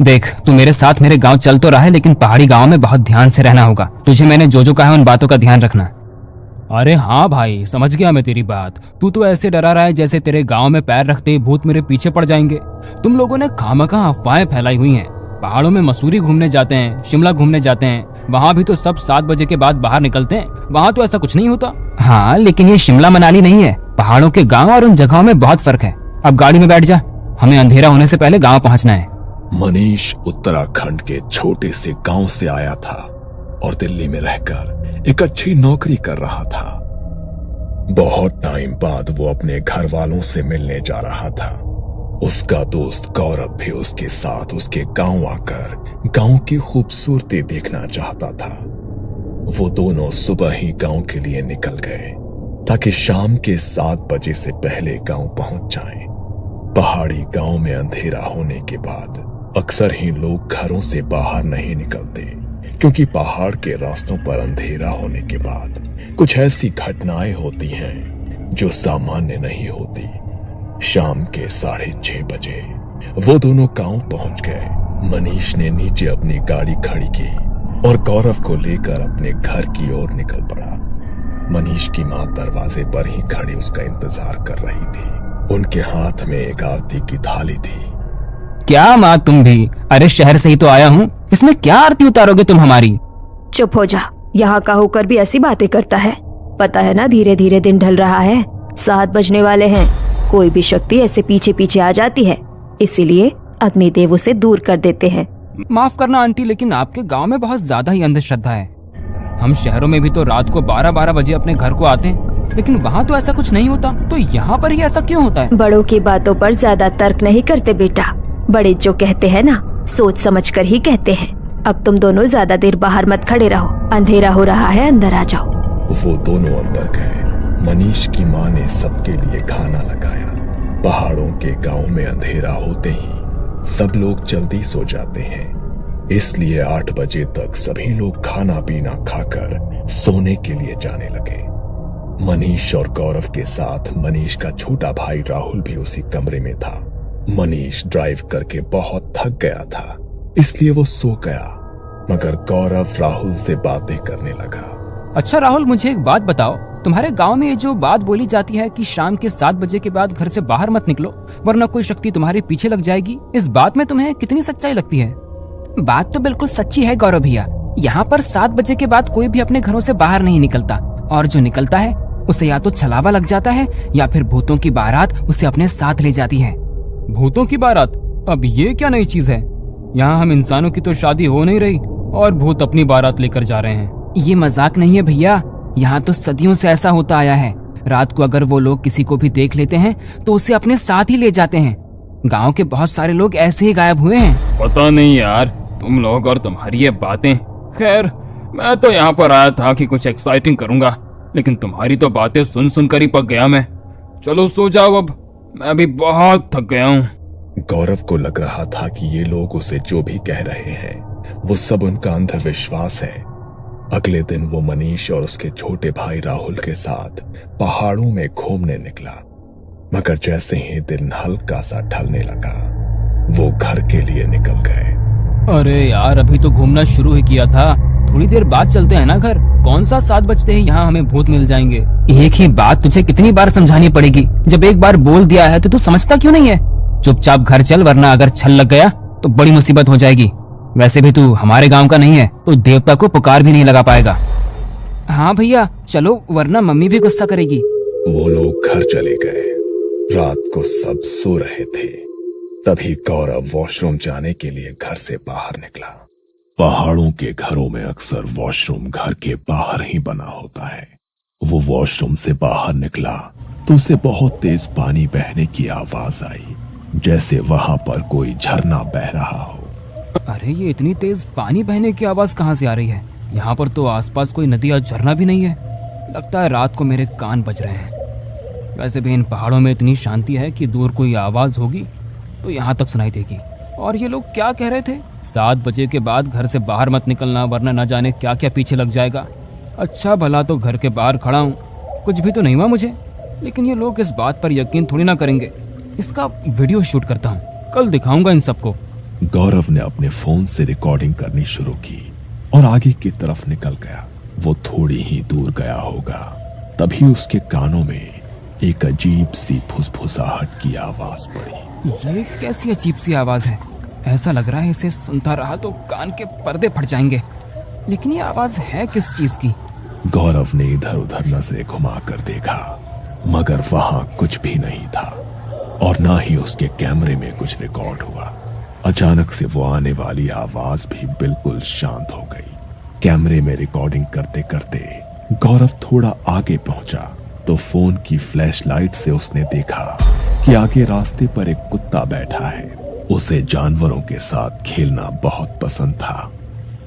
देख, तू मेरे साथ मेरे गांव चल तो रहा है, लेकिन पहाड़ी गांव में बहुत ध्यान से रहना होगा। तुझे मैंने जो जो कहा है उन बातों का ध्यान रखना। अरे हाँ भाई, समझ गया मैं तेरी बात। तू तो ऐसे डरा रहा है जैसे तेरे गांव में पैर रखते ही भूत मेरे पीछे पड़ जाएंगे। तुम लोगों ने खामखा अफवाहें फैलाई हुई हैं। पहाड़ों में मसूरी घूमने जाते हैं, शिमला घूमने जाते हैं, वहाँ भी तो सब 7 बजे के बाद बाहर निकलते हैं। वहाँ तो ऐसा कुछ नहीं होता। हाँ, लेकिन ये शिमला मनाली नहीं है। पहाड़ों के गाँव और उन जगहों में बहुत फर्क है। अब गाड़ी में बैठ जा, हमें अंधेरा होने से पहले गाँव पहुँचना है। मनीष उत्तराखंड के छोटे से गांव से आया था और दिल्ली में रहकर एक अच्छी नौकरी कर रहा था। बहुत टाइम बाद वो अपने घर वालों से मिलने जा रहा था। उसका दोस्त गौरव भी उसके साथ उसके गांव आकर गांव की खूबसूरती देखना चाहता था। वो दोनों सुबह ही गांव के लिए निकल गए ताकि शाम के 7 बजे से पहले गांव पहुंच जाएं। पहाड़ी गांव में अंधेरा होने के बाद अक्सर ही लोग घरों से बाहर नहीं निकलते, क्योंकि पहाड़ के रास्तों पर अंधेरा होने के बाद कुछ ऐसी घटनाएं होती हैं जो सामान्य नहीं होती। शाम के 6:30 बजे वो दोनों गांव पहुंच गए। मनीष ने नीचे अपनी गाड़ी खड़ी की और गौरव को लेकर अपने घर की ओर निकल पड़ा। मनीष की मां दरवाजे पर ही खड़ी उसका इंतजार कर रही थी। उनके हाथ में एक आरती की थाली थी। क्या माँ, तुम भी? अरे शहर से ही तो आया हूँ, इसमें क्या आरती उतारोगे तुम हमारी? चुप हो जा, यहाँ का होकर भी ऐसी बातें करता है। पता है ना, धीरे धीरे दिन ढल रहा है, 7 बजने वाले हैं। कोई भी शक्ति ऐसे पीछे पीछे आ जाती है, इसीलिए अग्निदेव उसे दूर कर देते हैं। माफ करना आंटी, लेकिन आपके गांव में बहुत ज्यादा ही अंधश्रद्धा है। हम शहरों में भी तो रात को 12-12 बजे अपने घर को आते हैं, लेकिन वहाँ तो ऐसा कुछ नहीं होता। तो यहाँ पर ही ऐसा क्यों होता है? बड़ों की बातों पर ज्यादा तर्क नहीं करते बेटा। बड़े जो कहते हैं ना, सोच समझ कर ही कहते हैं। अब तुम दोनों ज्यादा देर बाहर मत खड़े रहो, अंधेरा हो रहा है, अंदर आ जाओ। वो दोनों अंदर गए। मनीष की माँ ने सबके लिए खाना लगाया। पहाड़ों के गांव में अंधेरा होते ही सब लोग जल्दी सो जाते हैं, इसलिए 8 बजे तक सभी लोग खाना पीना खाकर सोने के लिए जाने लगे। मनीष और गौरव के साथ मनीष का छोटा भाई राहुल भी उसी कमरे में था। मनीष ड्राइव करके बहुत थक गया था, इसलिए वो सो गया, मगर गौरव राहुल से बातें करने लगा। अच्छा राहुल, मुझे एक बात बताओ, तुम्हारे गांव में ये जो बात बोली जाती है कि शाम के 7 बजे के बाद घर से बाहर मत निकलो वरना कोई शक्ति तुम्हारे पीछे लग जाएगी, इस बात में तुम्हें कितनी सच्चाई लगती है? बात तो बिल्कुल सच्ची है गौरव भैया। यहाँ पर 7 बजे के बाद कोई भी अपने घरों से बाहर नहीं निकलता, और जो निकलता है उसे या तो छलावा लग जाता है या फिर भूतों की बारात उसे अपने साथ ले जाती है। भूतों की बारात? अब ये क्या नई चीज है? यहाँ हम इंसानों की तो शादी हो नहीं रही और भूत अपनी बारात लेकर जा रहे हैं। ये मजाक नहीं है भैया, यहाँ तो सदियों से ऐसा होता आया है। रात को अगर वो लोग किसी को भी देख लेते हैं तो उसे अपने साथ ही ले जाते हैं। गांव के बहुत सारे लोग ऐसे ही गायब हुए हैं। पता नहीं यार, तुम लोग और तुम्हारी ये बातें। खैर, मैं तो यहाँ पर आया था कि कुछ एक्साइटिंग करूंगा, लेकिन तुम्हारी तो बातें सुन सुन कर ही पक गया मैं। चलो सो जाओ, अब मैं भी बहुत थक गया हूँ। गौरव को लग रहा था कि ये लोग उसे जो भी कह रहे हैं वो सब उनका अंधविश्वास है। अगले दिन वो मनीष और उसके छोटे भाई राहुल के साथ पहाड़ों में घूमने निकला, मगर जैसे ही दिन हल्का सा ढलने लगा वो घर के लिए निकल गए। अरे यार, अभी तो घूमना शुरू ही किया था, थोड़ी देर बाद चलते हैं ना घर। कौन सा 7 बजते ही यहाँ हमें भूत मिल जाएंगे? एक ही बात तुझे कितनी बार समझानी पड़ेगी? जब एक बार बोल दिया है तो तू समझता क्यों नहीं है? चुपचाप घर चल, वरना अगर छल लग गया तो बड़ी मुसीबत हो जाएगी। वैसे भी तू हमारे गांव का नहीं है तो देवता को पुकार भी नहीं लगा पाएगा। हाँ भैया चलो, वरना मम्मी भी गुस्सा करेगी। वो लोग घर चले गए। रात को सब सो रहे थे, तभी गौरव वॉशरूम जाने के लिए घर से बाहर निकला। पहाड़ों के घरों में अक्सर वॉशरूम घर के बाहर ही बना होता है। वो वॉशरूम से बाहर निकला तो उसे बहुत तेज पानी बहने की आवाज आई, जैसे वहां पर कोई झरना बह रहा हो। अरे ये इतनी तेज पानी बहने की आवाज कहाँ से आ रही है? यहाँ पर तो आसपास कोई नदी या झरना भी नहीं है। लगता है रात को मेरे कान बज रहे हैं। वैसे भी इन पहाड़ों में इतनी शांति है कि दूर कोई आवाज होगी तो यहाँ तक सुनाई देगी। और ये लोग क्या कह रहे थे? 7 बजे के बाद घर से बाहर मत निकलना वरना न जाने क्या क्या पीछे लग जाएगा। अच्छा भला तो घर के बाहर खड़ा हूँ, कुछ भी तो नहीं हुआ मुझे। लेकिन ये लोग इस बात पर यकीन थोड़ी ना करेंगे। इसका वीडियो शूट करता हूँ, कल दिखाऊंगा इन सबको। गौरव ने अपने फोन से रिकॉर्डिंग करनी शुरू की और आगे की तरफ निकल गया। वो थोड़ी ही दूर गया होगा, तभी उसके कानों में एक अजीब सी फुसफुसाहट की आवाज पड़ी। ये कैसी अजीब सी आवाज है? ऐसा लग रहा है इसे सुनता रहा तो कान के पर्दे फट जाएंगे। लेकिन ये आवाज है किस चीज की? गौरव ने इधर उधर नजरें घुमाकर देखा, मगर वहां कुछ भी नहीं था और ना ही उसके कैमरे में कुछ रिकॉर्ड हुआ। अचानक से वो आने वाली आवाज भी बिल्कुल शांत हो गई। कैमरे में रिकॉर्डिंग करते करते गौरव थोड़ा आगे पहुंचा तो फोन की फ्लैशलाइट से उसने देखा कि आगे रास्ते पर एक कुत्ता बैठा है। उसे जानवरों के साथ खेलना बहुत पसंद था,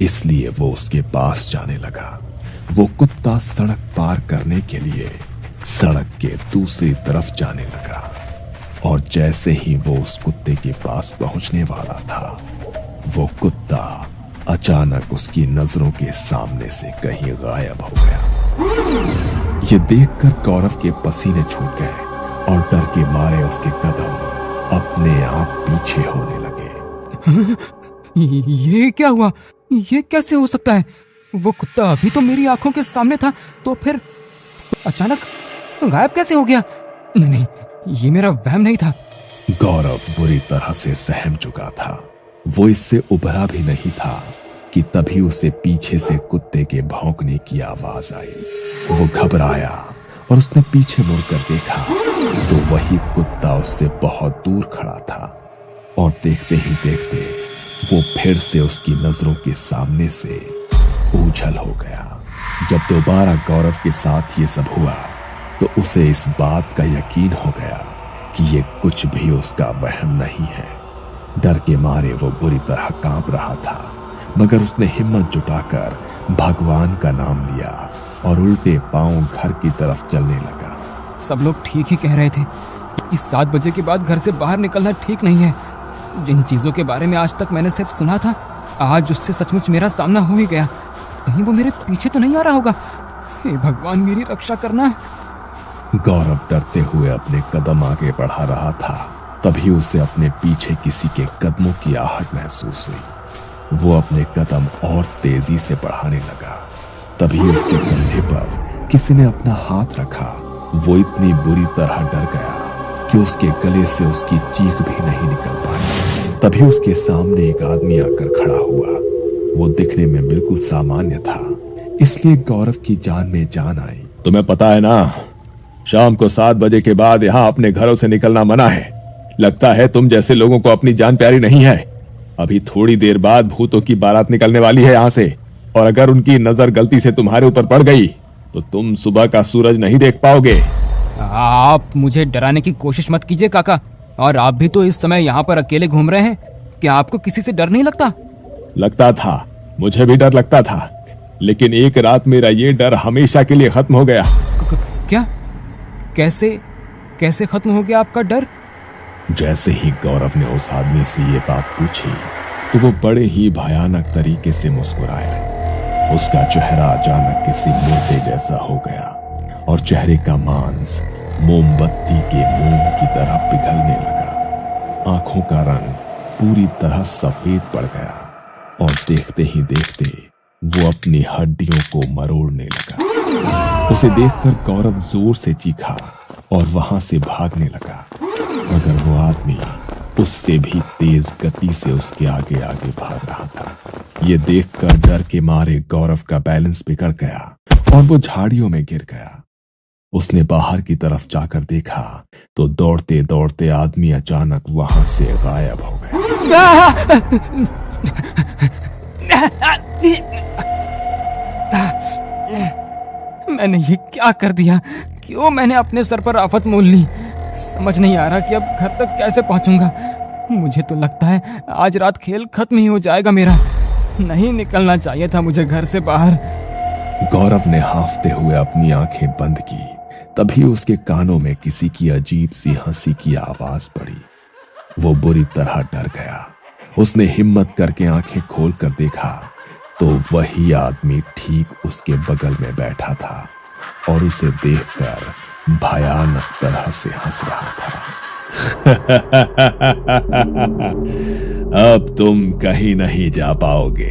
इसलिए वो उसके पास जाने लगा। वो कुत्ता सड़क पार करने के लिए सड़क के दूसरी तरफ जाने लगा और जैसे ही वो उस कुत्ते के पास पहुंचने वाला था, वो कुत्ता अचानक उसकी नजरों के सामने से कहीं गायब हो गया। ये देखकर गौरव के पसीने छूट गए और डर के मारे उसके कदम अपने आप पीछे होने लगे। ये क्या हुआ? ये कैसे हो सकता है? वो कुत्ता अभी तो मेरी आंखों के सामने था, तो फिर अचानक गायब कैसे हो गया? नहीं, ये मेरा वहम नहीं था। गौरव बुरी तरह से सहम चुका था। वो इससे उभरा भी नहीं था कि तभी उसे पीछे से कुत्ते के भौंकने की आवाज आई। वो घबराया और उसने पीछे मुड़कर देखा तो वही कुत्ता उससे बहुत दूर खड़ा था और देखते ही देखते वो फिर से उसकी नजरों के सामने से ओझल हो गया। जब दोबारा गौरव के साथ ये सब हुआ तो उसे इस बात का यकीन हो गया कि ये कुछ भी उसका वहम नहीं है। डर के मारे वो बुरी तरह कांप रहा था, मगर उसने हिम्मत जुटाकर भगवान का नाम लिया और उल्टे पांव घर की तरफ चलने लगा। सब लोग ठीक ही कह रहे थे कि 7 बजे के बाद घर से बाहर निकलना ठीक नहीं है। जिन चीजों के बारे में आज तक मैंने सिर्फ सुना था, आज उससे सचमुच मेरा सामना हो ही गया। कहीं वो मेरे पीछे तो नहीं आ रहा होगा? हे भगवान, मेरी रक्षा करना। गौरव डरते हुए अपने कदम आगे बढ़ा रहा था, तभी उसे अपने पीछे किसी के कदमों की आहट महसूस हुई। वो अपने कदम और तेजी से बढ़ाने लगा, तभी उसके कंधे पर किसी ने अपना हाथ रखा। वो इतनी बुरी तरह डर गया कि उसके गले से उसकी चीख भी नहीं निकल पाई। तभी उसके सामने एक आदमी आकर खड़ा हुआ। वो दिखने में बिल्कुल सामान्य था, इसलिए गौरव की जान में जान आई। तुम्हें पता है ना, शाम को 7 बजे के बाद यहाँ अपने घरों से निकलना मना है। लगता है तुम जैसे लोगों को अपनी जान प्यारी नहीं है। अभी थोड़ी देर बाद भूतों की बारात निकलने वाली है यहाँ से, और अगर उनकी नजर गलती से तुम्हारे ऊपर पड़ गई तो तुम सुबह का सूरज नहीं देख पाओगे। आप मुझे डराने की कोशिश मत कीजिए काका। और आप भी तो इस समय यहाँ पर अकेले घूम रहे हैं। क्या आपको किसी से डर नहीं लगता? लगता था, मुझे भी डर लगता था, लेकिन एक रात मेरा ये डर हमेशा के लिए खत्म हो गया। क्या? कैसे खत्म हो गया आपका डर? जैसे ही गौरव ने उस आदमी से ये बात पूछी तो वो बड़े ही भयानक तरीके से मुस्कुराया। उसका चेहरा अचानक किसी मुर्दे जैसा हो गया और चेहरे का मांस मोमबत्ती के मोम की तरह पिघलने लगा। आंखों का रंग पूरी तरह सफेद पड़ गया और देखते ही देखते वो अपनी हड्डियों को मरोड़ने लगा। उसे देखकर गौरव जोर से चीखा और वहां से भागने लगा, मगर वो आदमी उससे भी तेज गति से उसके आगे आगे भाग रहा था। ये देखकर डर के मारे गौरव का बैलेंस बिगड़ गया और वो झाड़ियों में गिर गया। उसने बाहर की तरफ जाकर देखा तो दौड़ते दौड़ते आदमी अचानक वहां से गायब हो गया। मैंने ये क्या कर दिया? क्यों मैंने अपने सर पर आफत मोल ली? समझ नहीं आ रहा कि अब घर तक कैसे पहुंचूंगा। मुझे तो लगता है आज रात खेल खत्म ही हो जाएगा मेरा। नहीं निकलना चाहिए था मुझे घर से बाहर। गौरव ने हांफते हुए अपनी आंखें बंद की, तभी उसके कानों में किसी की अजीब सी हंसी की आवाज पड़ी। वो बुरी तरह डर गया। उसने हिम्मत करके आंखें खोलकर देखा तो वही आदमी ठीक उसके बगल में बैठा था और उसे देखकर भयानक तरह से हंस रहा था। अब तुम कहीं नहीं जा पाओगे।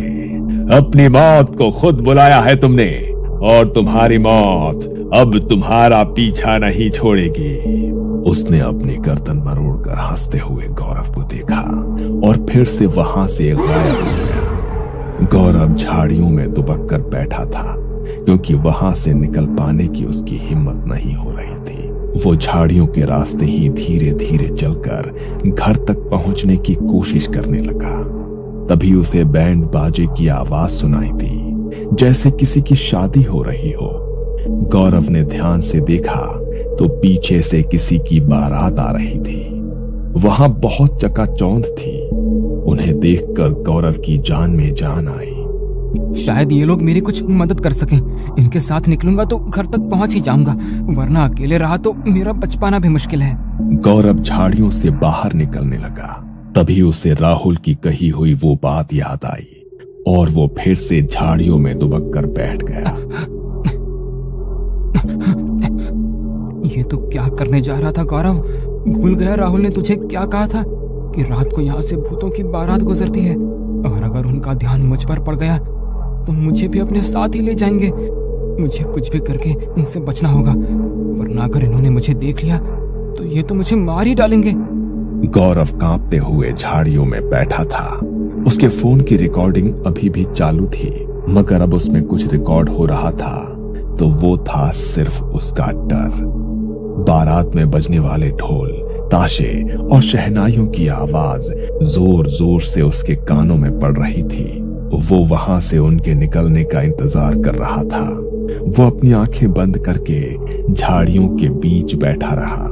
अपनी मौत को खुद बुलाया है तुमने, और तुम्हारी मौत अब तुम्हारा पीछा नहीं छोड़ेगी। उसने अपनी गर्दन मरोड़कर हंसते हुए गौरव को देखा और फिर से वहां से गायब हो गया। गौरव झाड़ियों में दुबक कर बैठा था, क्योंकि वहां से निकल पाने की उसकी हिम्मत नहीं हो रही थी। वो झाड़ियों के रास्ते ही धीरे धीरे चलकर घर तक पहुंचने की कोशिश करने लगा। तभी उसे बैंड बाजे की आवाज सुनाई दी, जैसे किसी की शादी हो रही हो। गौरव ने ध्यान से देखा तो पीछे से किसी की बारात आ रही थी। वहां बहुत चकाचौंध थी। उन्हें देखकर गौरव की जान में जान आई। शायद ये लोग मेरी कुछ मदद कर सकें। इनके साथ निकलूंगा तो घर तक पहुंच ही जाऊंगा, वरना अकेले रहा तो मेरा बच पाना भी मुश्किल है। गौरव झाड़ियों से बाहर निकलने लगा। तभी उसे राहुल की कही हुई वो बात याद आई और वो फिर से झाड़ियों में दुबक कर बैठ गया। ये तो क्या करने जा रहा था गौरव? भूल गया राहुल ने तुझे क्या कहा था कि रात को यहाँ से भूतों की बारात गुजरती है, और अगर उनका ध्यान मुझ पर पड़ गया तो मुझे भी अपने साथ ही ले जाएंगे। मुझे कुछ भी करके इनसे बचना होगा, वरना अगर इन्होंने मुझे देख लिया तो ये तो मुझे मार ही डालेंगे। गौरव कांपते हुए झाड़ियों में बैठा था। उसके फोन की रिकॉर्डिंग अभी भी चालू थी, मगर अब उसमें कुछ रिकॉर्ड हो रहा था तो वो था सिर्फ उसका डर। बारात में बजने वाले ढोल, ताशे और शहनाइयों की आवाज जोर जोर से उसके कानों में पड़ रही थी। वो वहां से उनके निकलने का इंतजार कर रहा था। वो अपनी आंखें बंद करके झाड़ियों के बीच बैठा रहा।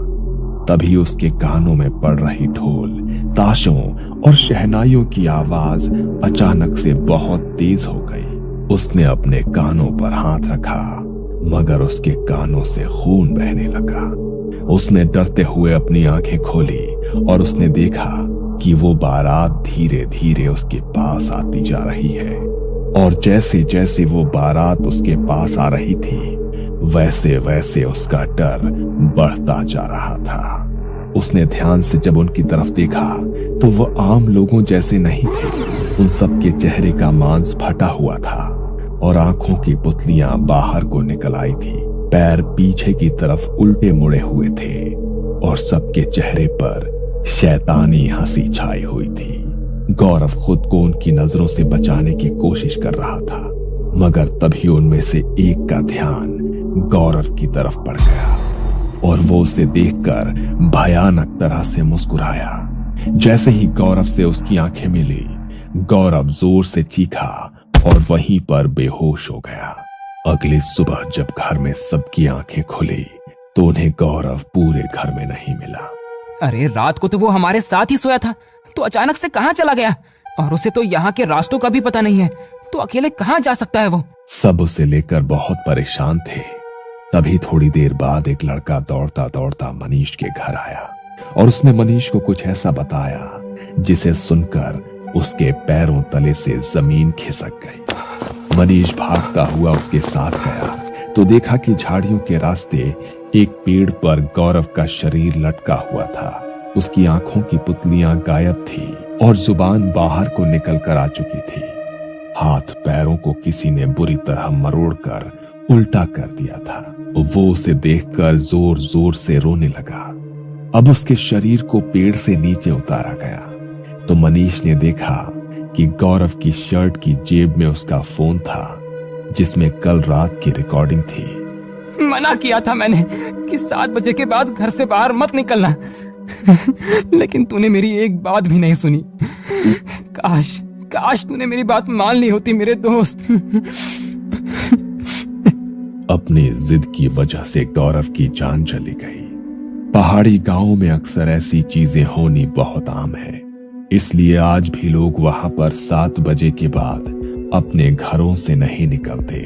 तभी उसके कानों में पड़ रही ढोल, ताशों और शहनाइयों की आवाज अचानक से बहुत तेज हो गई। उसने अपने कानों पर हाथ रखा, मगर उसके कानों से खून बहने लगा। उसने डरते हुए अपनी आंखें खोली और उसने देखा कि वो बारात धीरे धीरे उसके पास आती जा रही है, और जैसे जैसे वो बारात उसके पास आ रही थी वैसे वैसे उसका डर बढ़ता जा रहा था। उसने ध्यान से जब उनकी तरफ देखा तो वो आम लोगों जैसे नहीं थे। उन सबके चेहरे का मांस फटा हुआ था और आंखों की पुतलियां बाहर को निकल आई थी। पैर पीछे की तरफ उल्टे मुड़े हुए थे और सबके चेहरे पर शैतानी हंसी छाई हुई थी। गौरव खुद को उनकी नजरों से बचाने की कोशिश कर रहा था, मगर तभी उनमें से एक का ध्यान गौरव की तरफ पड़ गया और वो उसे देखकर भयानक तरह से मुस्कुराया। जैसे ही गौरव से उसकी आंखें मिली, गौरव जोर से चीखा और वहीं पर बेहोश हो गया। अगली सुबह जब घर में सबकी आंखें खुली तो उन्हें गौरव पूरे घर में नहीं मिला। अरे रात को तो वो हमारे साथ ही सोया था, तो अचानक से कहाँ चला गया? और उसे तो यहाँ के रास्तों का भी पता नहीं है, तो अकेले कहाँ जा सकता है वो? सब उसे लेकर बहुत परेशान थे। तभी थोड़ी देर बाद एक लड़का दौड़ता दौड़ता मनीष के घर आया और उसने मनीष को कुछ ऐसा बताया जिसे सुनकर उसके पैरों तले से जमीन खिसक गई। मनीष भागता हुआ उसके साथ गया तो देखा कि झाड़ियों के रास्ते एक पेड़ पर गौरव का शरीर लटका हुआ था। उसकी आंखों की पुतलियां गायब थी और जुबान बाहर को निकल कर आ चुकी थी। हाथ पैरों को किसी ने बुरी तरह मरोड़कर उल्टा कर दिया था। वो उसे देखकर जोर जोर से रोने लगा। अब उसके शरीर को पेड़ से नीचे उतारा गया तो मनीष ने देखा कि गौरव की शर्ट की जेब में उसका फोन था, जिसमें कल रात की रिकॉर्डिंग थी। मना किया था मैंने कि 7 बजे के बाद घर से बाहर मत निकलना, लेकिन तूने मेरी एक बात भी नहीं सुनी। काश तूने मेरी बात मान ली होती मेरे दोस्त। अपनी जिद की वजह से गौरव की जान चली गई। पहाड़ी गांवों में अक्सर ऐसी चीजें होनी बहुत आम है, इसलिए आज भी लोग वहां पर 7 बजे के बाद अपने घरों से नहीं निकलते।